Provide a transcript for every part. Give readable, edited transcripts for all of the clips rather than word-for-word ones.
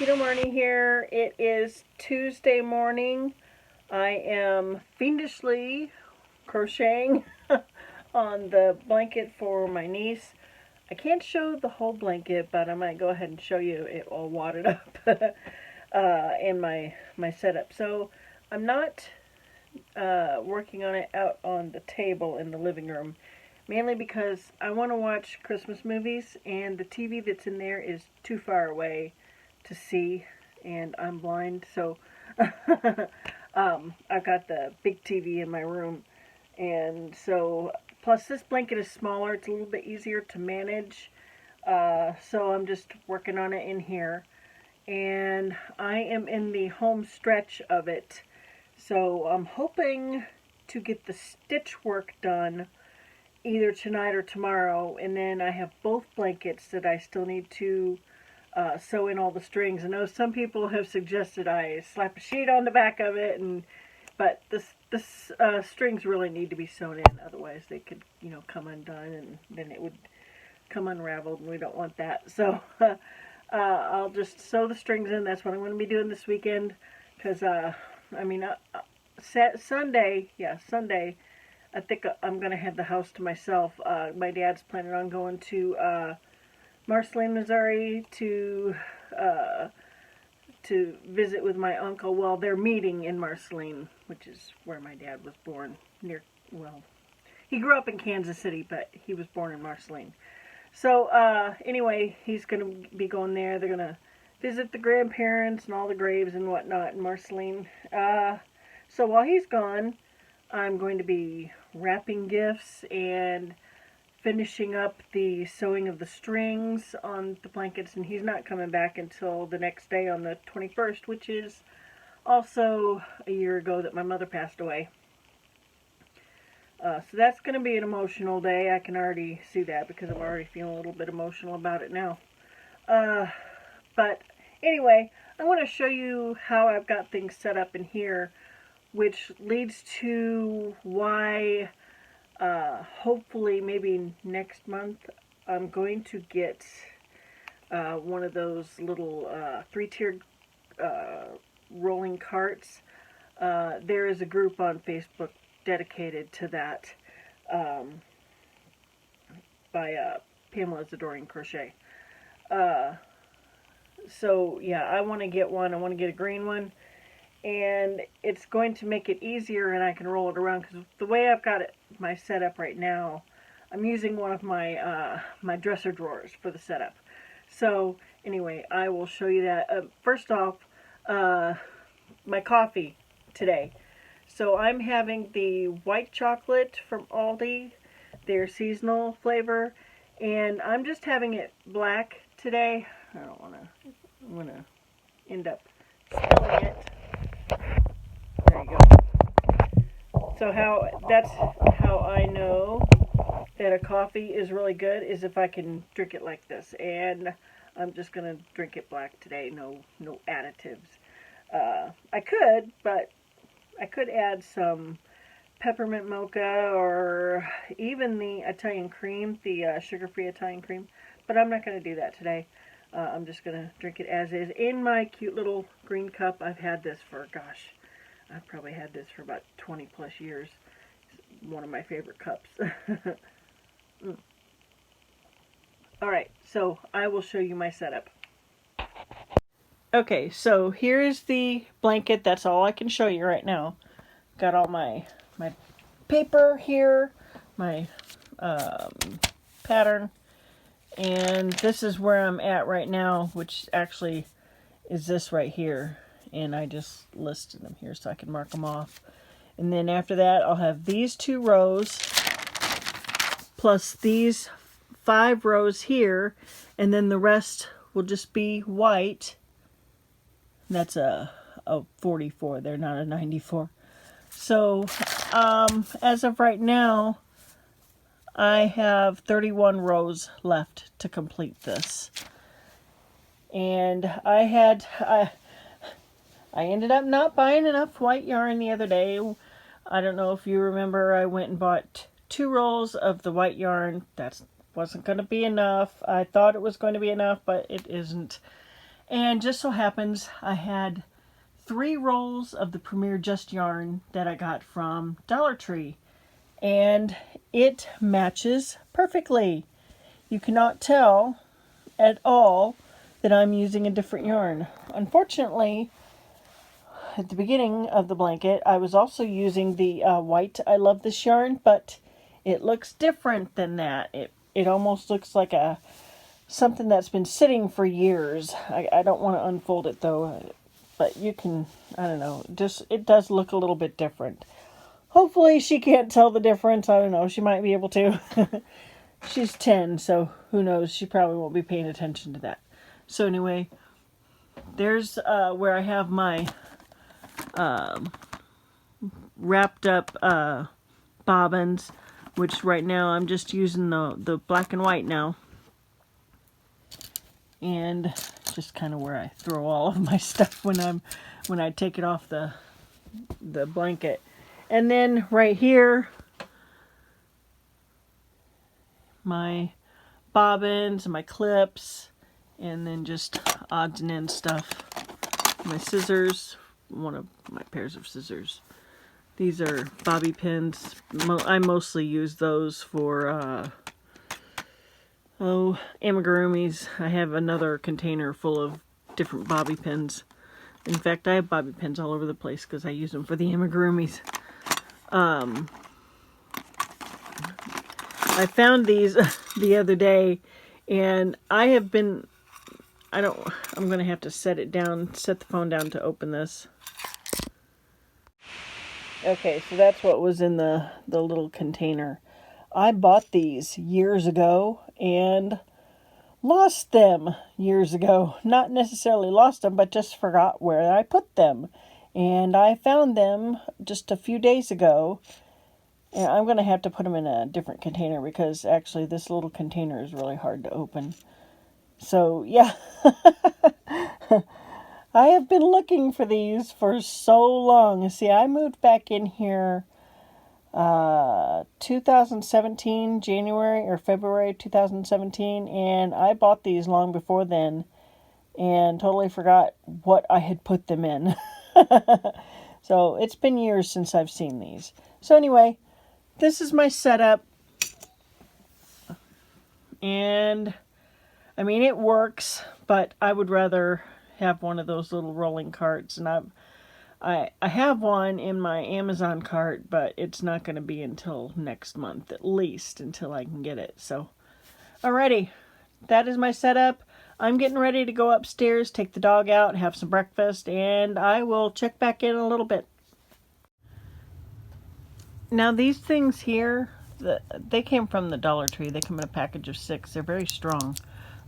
Keto Marnie here. It is Tuesday morning. I am fiendishly crocheting on the blanket for my niece. I can't show the whole blanket, but I might go ahead and show you it all wadded up in my setup. So I'm not working on it out on the table in the living room, mainly because I want to watch Christmas movies, and the TV that's in there is too far away to see, and I'm blind, so I've got the big TV in my room, and so, plus this blanket is smaller, it's a little bit easier to manage, so I'm just working on it in here, and I am in the home stretch of it, so I'm hoping to get the stitch work done either tonight or tomorrow, and then I have both blankets that I still need to sew in all the strings. I know some people have suggested I slap a sheet on the back of it, but this strings really need to be sewn in, otherwise they could, come undone, and then it would come unraveled, and we don't want that. So I'll just sew the strings in. That's what I'm going to be doing this weekend, because Sunday, I think I'm going to have the house to myself. My dad's planning on going to Marceline, Missouri to visit with my uncle. Well, they're meeting in Marceline, which is where my dad was born. He grew up in Kansas City, but he was born in Marceline. So, anyway, he's going to be going there. They're going to visit the grandparents and all the graves and whatnot in Marceline. So while he's gone, I'm going to be wrapping gifts and finishing up the sewing of the strings on the blankets, and he's not coming back until the next day on the 21st, which is also a year ago that my mother passed away. So that's going to be an emotional day. I can already see that because I'm already feeling a little bit emotional about it now. But anyway, I want to show you how I've got things set up in here, which leads to why hopefully maybe next month I'm going to get one of those little three-tiered rolling carts. There is a group on Facebook dedicated to that by Pamela's Adoring Crochet. So yeah, I want to get one. I want to get a green one. And it's going to make it easier, and I can roll it around, because the way I've got it, my setup right now, I'm using one of my my dresser drawers for the setup. So anyway, I will show you that. First off, my coffee today. So I'm having the white chocolate from Aldi, their seasonal flavor, and I'm just having it black today. I'm going to end up spilling it. There you go. So that's how I know that a coffee is really good, is if I can drink it like this. And I'm just going to drink it black today, no additives. I could add some peppermint mocha or even the Italian cream, the sugar-free Italian cream, but I'm not going to do that today. I'm just going to drink it as is in my cute little green cup. I've had this for, gosh, I've probably had this for about 20 plus years. It's one of my favorite cups. Alright, so I will show you my setup. Okay, so here's the blanket. That's all I can show you right now. Got all my paper here, my pattern, and this is where I'm at right now, which actually is this right here. And I just listed them here so I can mark them off. And then after that, I'll have these 2 rows plus these 5 rows here, and then the rest will just be white. That's a 44 there, not a 94. So as of right now, I have 31 rows left to complete this. And I ended up not buying enough white yarn the other day. I don't know if you remember, I went and bought 2 rolls of the white yarn. That wasn't going to be enough. I thought it was going to be enough, but it isn't. And just so happens I had 3 rolls of the Premier Just yarn that I got from Dollar Tree, and it matches perfectly. You cannot tell at all that I'm using a different yarn. Unfortunately, at the beginning of the blanket, I was also using the white I Love This yarn, but it looks different than that. It almost looks like something that's been sitting for years. I don't want to unfold it though, but you can, I don't know, just it does look a little bit different. Hopefully she can't tell the difference. I don't know, she might be able to. She's 10, so who knows, she probably won't be paying attention to that. So anyway, there's where I have my wrapped up bobbins, which right now I'm just using the black and white now. And just kind of where I throw all of my stuff when I take it off the blanket. And then right here, my bobbins, my clips, and then just odds and ends stuff. My scissors, one of my pairs of scissors. These are bobby pins. I mostly use those for amigurumis. I have another container full of different bobby pins. In fact, I have bobby pins all over the place because I use them for the amigurumis. I found these the other day, and I'm going to have to set the phone down to open this. Okay, so that's what was in the little container. I bought these years ago and lost them years ago. Not necessarily lost them, but just forgot where I put them. And I found them just a few days ago. And I'm going to have to put them in a different container because actually this little container is really hard to open. So, yeah. I have been looking for these for so long. See, I moved back in here 2017, January or February 2017, and I bought these long before then and totally forgot what I had put them in. So it's been years since I've seen these. So anyway, this is my setup, and I mean it works, but I would rather have one of those little rolling carts, and I have one in my Amazon cart, but it's not going to be until next month, at least, until I can get it. So, alrighty, that is my setup. I'm getting ready to go upstairs, take the dog out, have some breakfast, and I will check back in a little bit. Now, these things here, they came from the Dollar Tree. They come in a package of 6. They're very strong.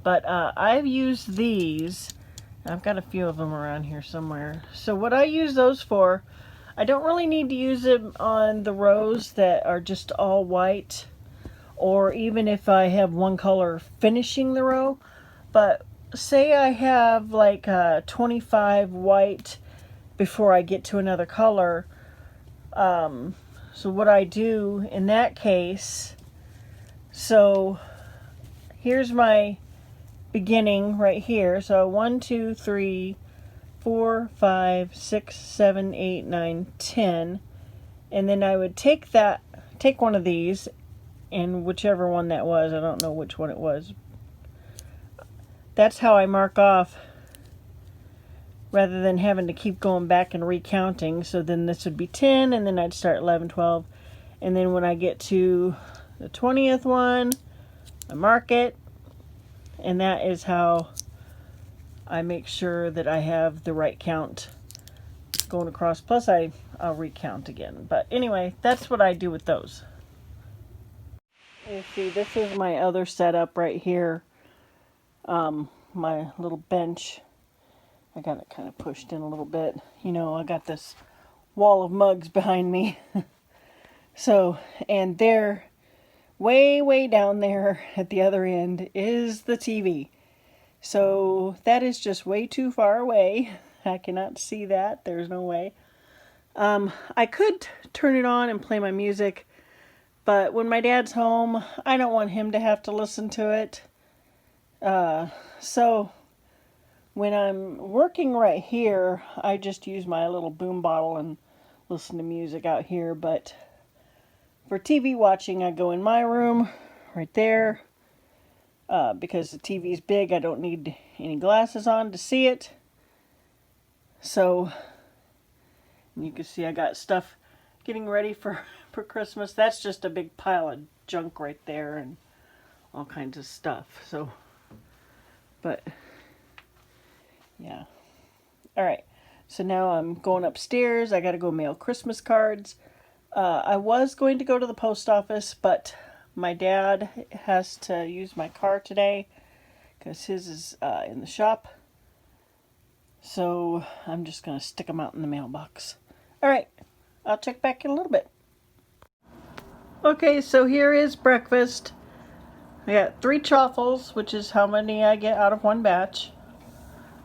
But I've used these. I've got a few of them around here somewhere. So what I use those for, I don't really need to use them on the rows that are just all white, or even if I have one color finishing the row. But say I have like 25 white before I get to another color. So what I do in that case, so here's my beginning right here. So 1, 2, 3, 4, 5, 6, 7, 8, 9, 10. And then I would take one of these, and whichever one that was, I don't know which one it was. That's how I mark off, rather than having to keep going back and recounting. So then this would be 10, and then I'd start 11, 12. And then when I get to the 20th one, I mark it. And that is how I make sure that I have the right count going across. Plus I'll recount again. But anyway, that's what I do with those. You see, this is my other setup right here. My little bench. I got it kind of pushed in a little bit. You know, I got this wall of mugs behind me. So, and there, way down there at the other end is the TV. So that is just way too far away. I cannot see that. There's no way. I could turn it on and play my music, but when my dad's home, I don't want him to have to listen to it. So When I'm working right here, I just use my little boom bottle and listen to music out here, but for TV watching, I go in my room right there. Because the TV's big, I don't need any glasses on to see it. So, you can see I got stuff getting ready for Christmas. That's just a big pile of junk right there and all kinds of stuff. So, but, yeah. Alright, so now I'm going upstairs. I gotta go mail Christmas cards. I was going to go to the post office, but my dad has to use my car today because his is in the shop. So I'm just going to stick them out in the mailbox. Alright, I'll check back in a little bit. Okay, so here is breakfast. I got 3 chaffles, which is how many I get out of one batch.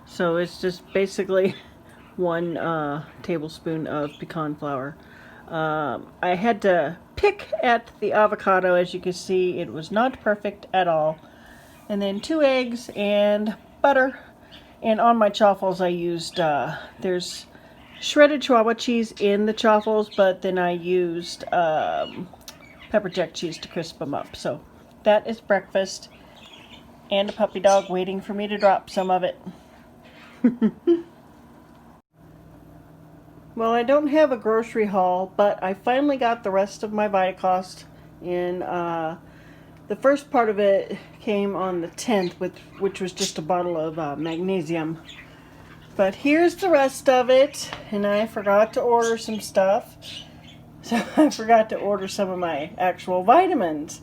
So it's just basically 1 tablespoon of pecan flour. I had to pick at the avocado. As you can see, it was not perfect at all. And then 2 eggs and butter. And on my chaffles I used, there's shredded Chihuahua cheese in the chaffles, but then I used pepper jack cheese to crisp them up. So that is breakfast. And a puppy dog waiting for me to drop some of it. Well, I don't have a grocery haul, but I finally got the rest of my Vitacost in. The first part of it came on the 10th, which was just a bottle of magnesium. But here's the rest of it, and I forgot to order some stuff. So I forgot to order some of my actual vitamins.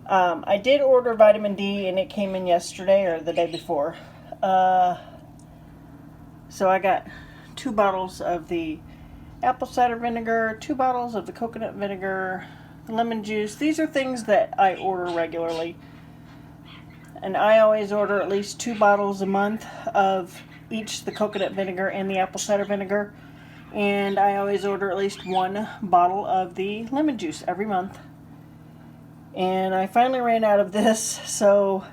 I did order vitamin D, and it came in yesterday or the day before. So I got 2 bottles of the apple cider vinegar, 2 bottles of the coconut vinegar, the lemon juice. These are things that I order regularly. And I always order at least 2 bottles a month of each the coconut vinegar and the apple cider vinegar. And I always order at least 1 bottle of the lemon juice every month. And I finally ran out of this, so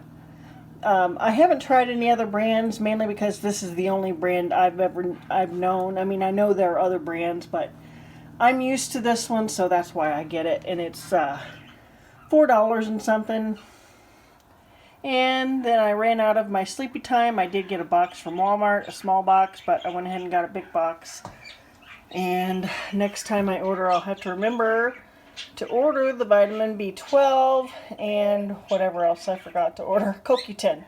I haven't tried any other brands, mainly because this is the only brand I've known. I mean, I know there are other brands, but I'm used to this one, so that's why I get it. And it's $4 and something. And then I ran out of my Sleepy Time. I did get a box from Walmart, a small box, but I went ahead and got a big box. And next time I order, I'll have to remember to order the vitamin B12 and whatever else I forgot to order. CoQ10.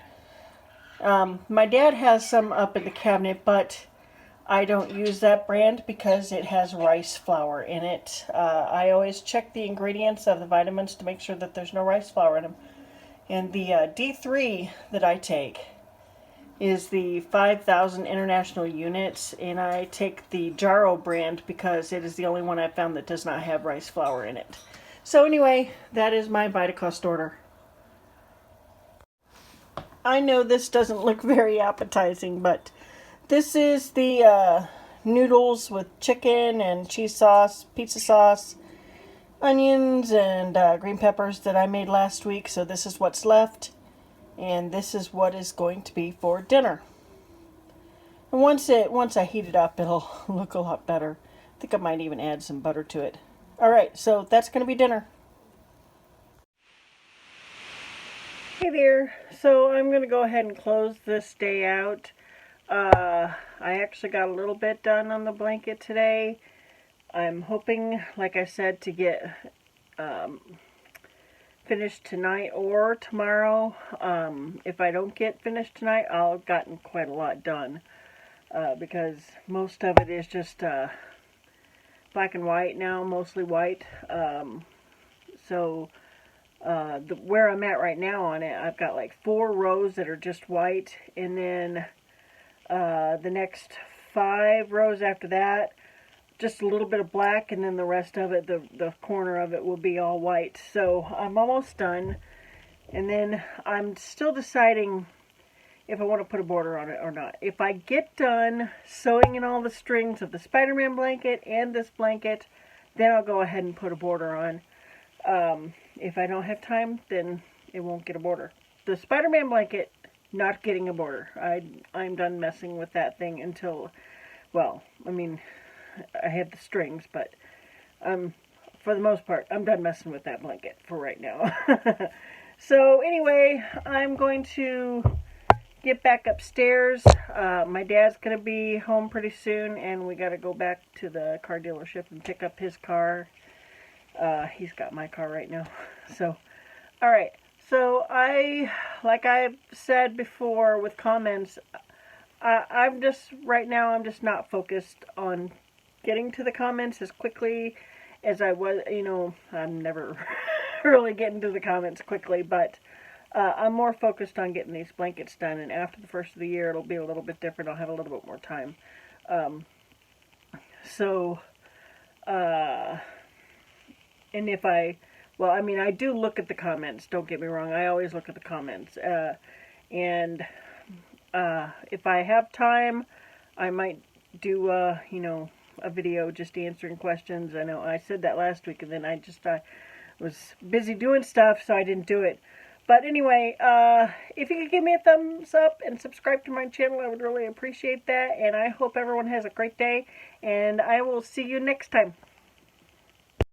My dad has some up in the cabinet, but I don't use that brand because it has rice flour in it. I always check the ingredients of the vitamins to make sure that there's no rice flour in them. And the D3 that I take is the 5,000 international units, and I take the Jarrow brand because it is the only one I've found that does not have rice flour in it. So anyway, that is my Vitacost order. I know this doesn't look very appetizing, but this is the noodles with chicken and cheese sauce, pizza sauce, onions, and green peppers that I made last week. So this is what's left. And this is what is going to be for dinner. And once I heat it up, it'll look a lot better. I think I might even add some butter to it. Alright, so that's going to be dinner. Hey there. So I'm going to go ahead and close this day out. I actually got a little bit done on the blanket today. I'm hoping, like I said, to get finished tonight or tomorrow. If I don't get finished tonight, I'll have gotten quite a lot done because most of it is just black and white now, mostly white. So where I'm at right now on it, I've got like 4 rows that are just white, and then the next 5 rows after that, just a little bit of black, and then the rest of it, the corner of it will be all white. So I'm almost done, and then I'm still deciding if I want to put a border on it or not. If I get done sewing in all the strings of the Spider-Man blanket and this blanket, then I'll go ahead and put a border on. If I don't have time, then it won't get a border. The Spider-Man blanket not getting a border. I'm done messing with that thing until, well, I mean, I have the strings, but for the most part, I'm done messing with that blanket for right now. So anyway, I'm going to get back upstairs. My dad's going to be home pretty soon, and we got to go back to the car dealership and pick up his car. He's got my car right now. So, all right. So like I've said before with comments, I'm just, right now, I'm just not focused on getting to the comments as quickly as I was. You know, I'm never really getting to the comments quickly, but I'm more focused on getting these blankets done, and after the first of the year, it'll be a little bit different. I'll have a little bit more time. So, and if well, I mean, I do look at the comments, don't get me wrong. I always look at the comments. And if I have time, I might do, you know, a video just answering questions. I know I said that last week, and then I was busy doing stuff, so I didn't do it. But anyway, if you could give me a thumbs up and subscribe to my channel, I would really appreciate that. And I hope everyone has a great day, and I will see you next time.